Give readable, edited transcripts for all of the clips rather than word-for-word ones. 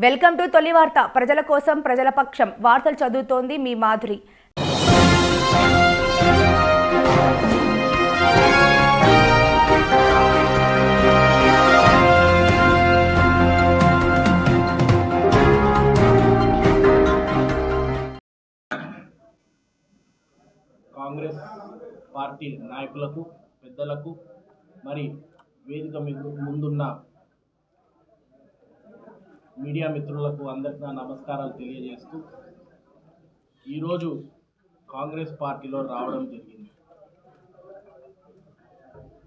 Welcome to తొలి వార్త. ప్రజల కోసం ప్రజల పక్షం వార్తలు చదువుతోంది మీ మాధురి. కాంగ్రెస్ పార్టీ నాయకులకు, పెద్దలకు, మరి వేదిక ముందున్న మీడియా మిత్రులకు అందరికీ నా నమస్కారాలు తెలియజేస్తూ ఈరోజు కాంగ్రెస్ పార్టీలో రావడం జరిగింది.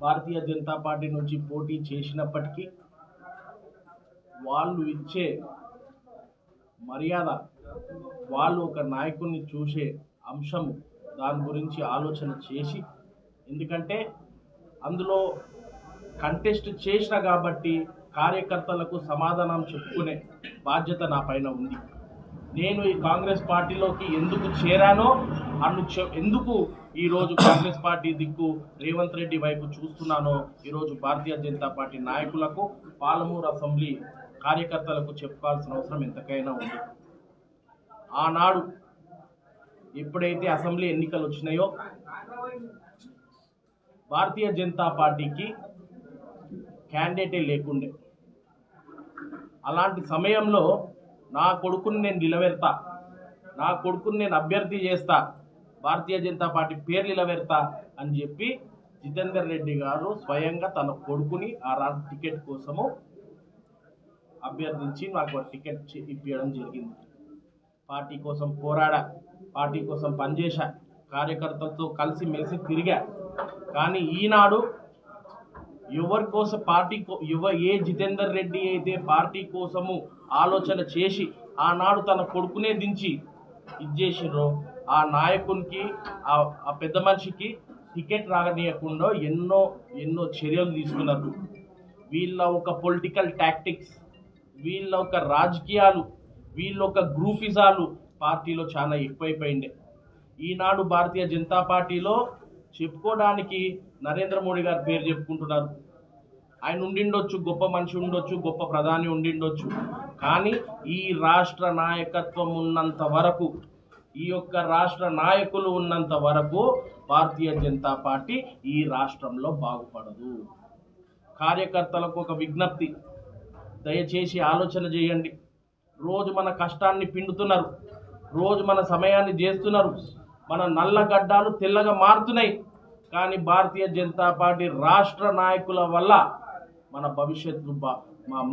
భారతీయ జనతా పార్టీ నుంచి పోటీ చేసినప్పటికీ వాళ్ళు ఇచ్చే మర్యాద, వాళ్ళు ఒక నాయకుడిని చూసే అంశం, దాని గురించి ఆలోచన చేసి, ఎందుకంటే అందులో కంటెస్ట్ చేసిన కాబట్టి కార్యకర్తలకు సమాధానం చెప్పుకునే బాధ్యత నా పైన ఉంది. నేను ఈ కాంగ్రెస్ పార్టీలోకి ఎందుకు చేరానో, ఎందుకు ఈరోజు కాంగ్రెస్ పార్టీ దిక్కు రేవంత్ రెడ్డి వైపు చూస్తున్నానో ఈరోజు భారతీయ జనతా పార్టీ నాయకులకు, పాలమూరు అసెంబ్లీ కార్యకర్తలకు చెప్పుకోవాల్సిన అవసరం ఎంతకైనా ఉంది. ఆనాడు ఎప్పుడైతే అసెంబ్లీ ఎన్నికలు వచ్చినాయో భారతీయ జనతా పార్టీకి క్యాండిడేటే లేకుండే. అలాంటి సమయంలో నా కొడుకుని నేను నిలబెడతా, నా కొడుకుని నేను అభ్యర్థి చేస్తా, భారతీయ జనతా పార్టీ పేరు నిలబెడతా అని చెప్పి జితేందర్ రెడ్డి గారు స్వయంగా తన కొడుకుని ఆ టికెట్ కోసము అభ్యర్థించి నాకు టికెట్ ఇప్పించడం జరిగింది. పార్టీ కోసం పోరాడా, పార్టీ కోసం పనిచేశా, కార్యకర్తలతో కలిసి మెలిసి తిరిగా. కానీ ఈనాడు ఎవరి కోసం ఏ జితేందర్ రెడ్డి అయితే పార్టీ కోసము ఆలోచన చేసి ఆనాడు తన కొడుకునే దించి ఇచ్చేసిరో, ఆ నాయకునికి, ఆ పెద్ద మనిషికి టికెట్ రాగనీయకుండా ఎన్నో చర్యలు తీసుకున్నారు. వీళ్ళ ఒక పొలిటికల్ టాక్టిక్స్, వీళ్ళ ఒక రాజకీయాలు, వీళ్ళ ఒక గ్రూపిజాలు పార్టీలో చాలా ఎక్కువైపోయిండే. ఈనాడు భారతీయ జనతా పార్టీలో చెప్పుకోవడానికి నరేంద్ర మోడీ గారి పేరు చెప్పుకుంటున్నారు. ఆయన ఉండిండొచ్చు, గొప్ప మనిషి ఉండొచ్చు, గొప్ప ప్రధాని ఉండిండొచ్చు. కానీ ఈ రాష్ట్ర నాయకత్వం ఉన్నంత వరకు, ఈ యొక్క రాష్ట్ర నాయకులు ఉన్నంత వరకు భారతీయ జనతా పార్టీ ఈ రాష్ట్రంలో బాగుపడదు. కార్యకర్తలకు ఒక విజ్ఞప్తి, దయచేసి ఆలోచన చేయండి. రోజు మన కష్టాన్ని పిండుతున్నారు, రోజు మన సమయాన్ని చేస్తున్నారు, మన నల్ల గడ్డాలు తెల్లగా మారుతున్నాయి. కానీ భారతీయ జనతా పార్టీ రాష్ట్ర నాయకుల వల్ల మన భవిష్యత్తు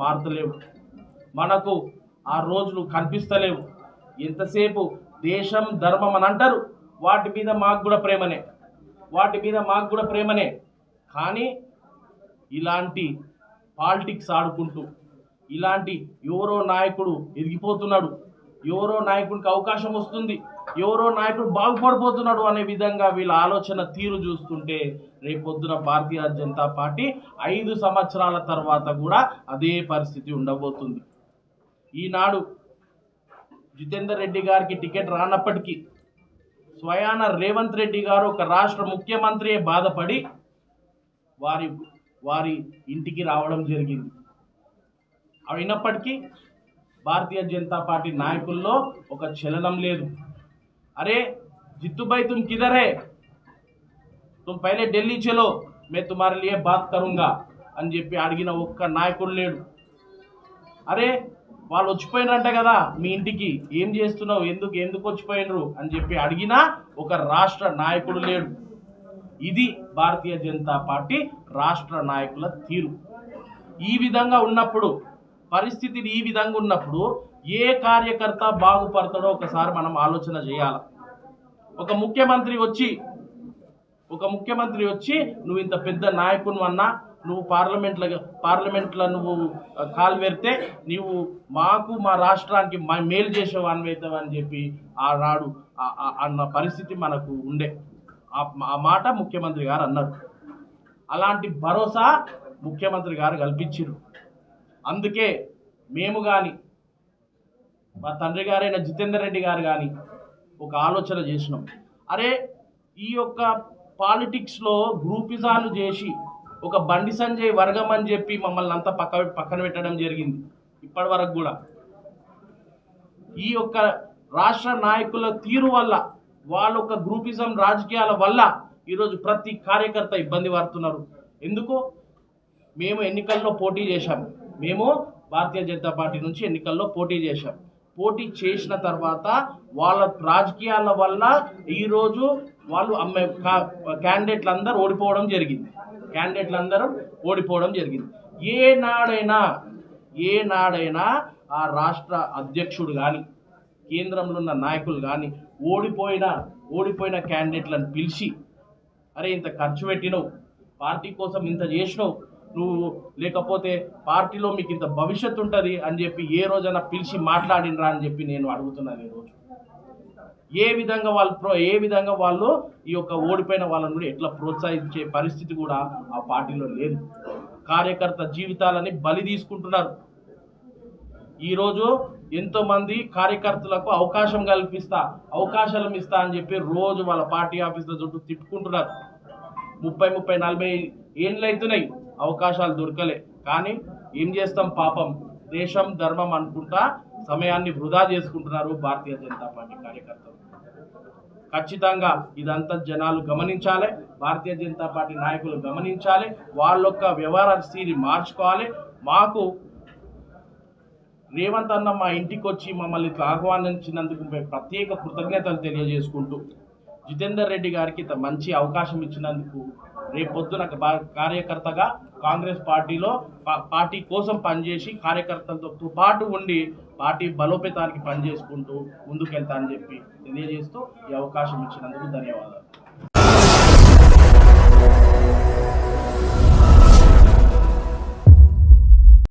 మారుతలేవు, మనకు ఆ రోజులు కనిపిస్తలేవు. ఎంతసేపు దేశం ధర్మం అని అంటారు, వాటి మీద మాకు కూడా ప్రేమనే, కానీ ఇలాంటి పాలిటిక్స్ ఆడుకుంటూ, ఇలాంటి ఎవరో నాయకుడు ఎదిగిపోతున్నాడు, ఎవరో నాయకుడికి అవకాశం వస్తుంది, ఎవరో నాయకుడు బాగుపడిపోతున్నాడు అనే విధంగా వీళ్ళ ఆలోచన తీరు చూస్తుంటే రేపొద్దున భారతీయ జనతా పార్టీ 5 సంవత్సరాల తర్వాత కూడా అదే పరిస్థితి ఉండబోతుంది. ఈనాడు జితేందర్ రెడ్డి గారికి టికెట్ రానప్పటికీ స్వయాన రేవంత్ రెడ్డి గారు ఒక రాష్ట్ర ముఖ్యమంత్రి బాధపడి వారి ఇంటికి రావడం జరిగింది. అయినప్పటికీ భారతీయ జనతా పార్టీ నాయకుల్లో ఒక చలనం లేదు. अरे जित्तू भाई तुम किधर है, तुम पहले ఢిల్లీ चलो, मैं तुम्हारे लिए बात करूंगा అని చెప్పి అడిగిన ఒక్క నాయకుడు లేడు. అరే వాళ్ళు వచ్చిపోయినరంట కదా మీ ఇంటికి, ఏం చేస్తున్నావు, ఎందుకు వచ్చిపోయినరు అని చెప్పి అడిగినా ఒక రాష్ట్ర నాయకుడు లేడు. ఇది భారతీయ జనతా పార్టీ రాష్ట్ర నాయకుల తీరు. ఈ విధంగా ఉన్నప్పుడు, పరిస్థితి ఈ విధంగా ఉన్నప్పుడు ఏ కార్యకర్త బాగుపడతాడో ఒకసారి మనం ఆలోచన చేయాలి. ఒక ముఖ్యమంత్రి వచ్చి నువ్వు ఇంత పెద్ద నాయకుని అన్నా, నువ్వు పార్లమెంట్లో నువ్వు కాలు పెడితే నీవు మాకు, మా రాష్ట్రానికి మేలు చేసేవు అన్వయితావు అని చెప్పి ఆనాడు అన్న పరిస్థితి మనకు ఉండే. ఆ మాట ముఖ్యమంత్రి గారు అన్నారు. అలాంటి భరోసా ముఖ్యమంత్రి గారు కల్పించారు. అందుకే మేము కానీ, మా తండ్రి గారైన జితేందర్ రెడ్డి గారు కానీ ఒక ఆలోచన చేసినాం. అరే ఈ యొక్క పాలిటిక్స్లో గ్రూపిజాలు చేసి ఒక బండి సంజయ్ వర్గం అని చెప్పి మమ్మల్ని అంతా పక్కన పెట్టడం జరిగింది. ఇప్పటి వరకు కూడా ఈ యొక్క రాష్ట్ర నాయకుల తీరు వల్ల, వాళ్ళ యొక్క గ్రూపిజం రాజకీయాల వల్ల ఈరోజు ప్రతి కార్యకర్త ఇబ్బంది పడుతున్నారు. ఎందుకు? మేము ఎన్నికల్లో పోటీ చేశాం. మేము భారతీయ జనతా పార్టీ నుంచి ఎన్నికల్లో పోటీ చేశాం. పోటీ చేసిన తర్వాత వాళ్ళ రాజకీయాల వల్ల ఈరోజు వాళ్ళు క్యాండిడేట్లందరూ ఓడిపోవడం జరిగింది. ఏనాడైనా ఆ రాష్ట్ర అధ్యక్షుడు కానీ, కేంద్రంలో ఉన్న నాయకులు కానీ ఓడిపోయిన క్యాండిడేట్లను పిలిచి, అరే ఇంత ఖర్చు పెట్టినవు, పార్టీ కోసం ఇంత చేసినావు నువ్వు, లేకపోతే పార్టీలో మీకు ఇంత భవిష్యత్తు ఉంటుంది అని చెప్పి ఏ రోజైనా పిలిచి మాట్లాడినరా అని చెప్పి నేను అడుగుతున్నాను. ఈరోజు ఏ విధంగా వాళ్ళు ఈ యొక్క ఓడిపోయిన వాళ్ళని కూడా ఎట్లా ప్రోత్సహించే పరిస్థితి కూడా ఆ పార్టీలో లేదు. కార్యకర్త జీవితాలని బలి తీసుకుంటున్నారు. ఈరోజు ఎంతోమంది కార్యకర్తలకు అవకాశాలు ఇస్తా అని చెప్పి రోజు వాళ్ళ పార్టీ ఆఫీసుల చుట్టూ తిట్టుకుంటున్నారు. 30-40 ఏళ్ళు అవుతున్నాయి, అవకాశాలు దొరకలే. కానీ ఏం చేస్తాం, పాపం దేశం ధర్మం అనుకుంటా సమయాన్ని వృధా చేసుకుంటున్నారు భారతీయ జనతా పార్టీ కార్యకర్తలు. ఖచ్చితంగా ఇదంతా జనాలు గమనించాలి, భారతీయ జనతా పార్టీ నాయకులు గమనించాలి, వాళ్ళ యొక్క వ్యవహార స్థితిని మార్చుకోవాలి. మాకు రేవంత్ అన్న మా ఇంటికి వచ్చి మమ్మల్ని ఆహ్వానించినందుకు ప్రత్యేక కృతజ్ఞతలు తెలియజేసుకుంటూ, జితేందర్ రెడ్డి గారికి ఇంత మంచి అవకాశం ఇచ్చినందుకు, రేపొద్దున కార్యకర్తగా కాంగ్రెస్ పార్టీ కోసం పనిచేసి కార్యకర్తలతో పాటు ఉండి పార్టీ బలోపేతానికి పనిచేసుకుంటూ ముందుకెళ్తా అని చెప్పి తెలియజేస్తూ ఈ అవకాశం ఇచ్చినందుకు ధన్యవాదాలు.